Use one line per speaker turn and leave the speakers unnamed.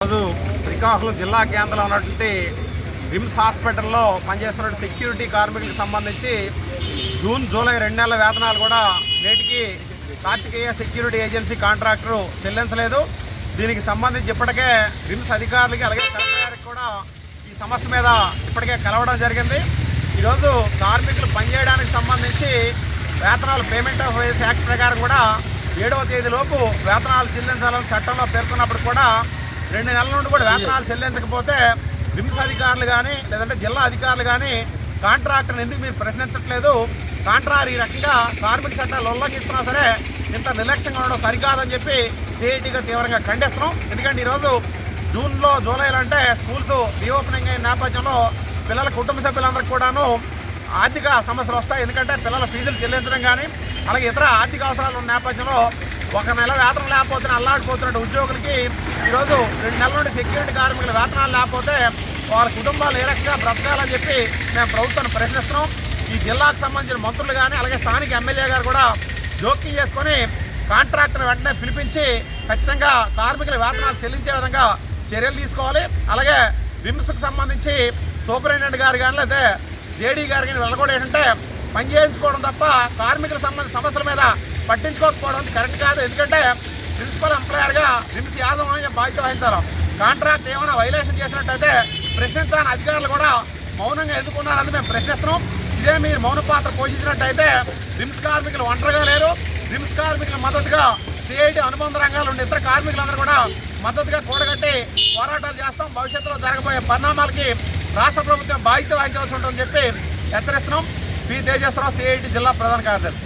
రోజు శ్రీకాకుళం జిల్లా కేంద్రంలో ఉన్నటువంటి రిమ్స్ హాస్పిటల్లో పనిచేస్తున్న సెక్యూరిటీ కార్మికులకు సంబంధించి జూన్ జూలై 2 నెలల వేతనాలు కూడా నేటికి కార్తికేయ సెక్యూరిటీ ఏజెన్సీ కాంట్రాక్టరు చెల్లించలేదు. దీనికి సంబంధించి ఇప్పటికే రిమ్స్ అధికారులకి అలాగే కలెక్టర్ గారికి కూడా ఈ సమస్య మీద ఇప్పటికే కలవడం జరిగింది. ఈరోజు కార్మికులు పనిచేయడానికి సంబంధించి వేతనాలు పేమెంట్ ఆఫ్ వేజ్ యాక్ట్ ప్రకారం కూడా 7వ తేదీలోపు వేతనాలు చెల్లించాలని చట్టంలో పేర్కొన్నప్పుడు కూడా 2 నెలల నుండి కూడా వేతనాలు చెల్లించకపోతే రిమ్స్ అధికారులు కానీ లేదంటే జిల్లా అధికారులు కానీ కాంట్రాక్టర్ని ఎందుకు మీరు ప్రశ్నించట్లేదు, కాంట్రాక్టర్ ఈ రకంగా కార్మిక చట్టాలు ఉల్లంఘిస్తున్నా సరే ఇంత నిర్లక్ష్యంగా ఉండడం సరికాదని చెప్పి సిఐటిగా తీవ్రంగా ఖండిస్తున్నాం. ఎందుకంటే ఈరోజు జూన్లో జూలైలో అంటే స్కూల్స్ రీఓపెనింగ్ అయిన నేపథ్యంలో పిల్లల కుటుంబ సభ్యులందరికీ కూడాను ఆర్థిక సమస్యలు వస్తాయి. ఎందుకంటే పిల్లల ఫీజులు చెల్లించడం కానీ అలాగే ఇతర ఆర్థిక అవసరాలు ఉన్న నేపథ్యంలో ఒక నెల వేతనం లేకపోతే అల్లాడిపోతున్న ఉద్యోగులకి ఈరోజు 2 నెలల నుండి సెక్యూరిటీ కార్మికుల వేతనాలు లేకపోతే వారి కుటుంబాలు ఏ రకంగా బ్రతకాలని చెప్పి మేము ప్రభుత్వాన్ని ప్రశ్నిస్తున్నాం. ఈ జిల్లాకు సంబంధించిన మంత్రులు కానీ అలాగే స్థానిక ఎమ్మెల్యే గారు కూడా జోక్యం చేసుకొని కాంట్రాక్టర్ని వెంటనే పిలిపించి ఖచ్చితంగా కార్మికుల వేతనాలు చెల్లించే విధంగా చర్యలు తీసుకోవాలి. అలాగే రిమ్స్కి సంబంధించి సూపరింటెండెంట్ గారు కానీ లేదా జేడీ గారు కానీ వెళ్ళకూడదు. ఏంటంటే పని చేయించుకోవడం తప్ప కార్మికులకు సంబంధించిన సమస్యల మీద పట్టించుకోకపోవడం కరెక్ట్ కాదు. ఎందుకంటే ప్రిన్సిపల్ ఎంప్లాయర్గా రిమ్స్ యాజమాన్యం బాధ్యత వహించాలి. కాంట్రాక్ట్ ఏమైనా వైలేషన్ చేసినట్టయితే ప్రశ్నించాలని అధికారులు కూడా మౌనంగా ఎందుకున్నారని మేము ప్రశ్నిస్తున్నాం. ఇదే మీరు మౌన పాత్ర పోషించినట్టయితే రిమ్స్ కార్మికులు ఒంటరిగా లేరు. రిమ్స్ కార్మికుల మద్దతుగా సిఐటి అనుబంధ రంగాలు ఉండే ఇతర కార్మికులందరూ కూడా మద్దతుగా కూడగట్టి పోరాటాలు చేస్తాం. భవిష్యత్తులో జరగబోయే పరిణామాలకి రాష్ట్ర ప్రభుత్వం బాధ్యత వహించవలసి ఉంటుందని చెప్పి హెచ్చరిస్తున్నాం. పి తేజస్వరరావు, సిఐటి జిల్లా ప్రధాన కార్యదర్శి.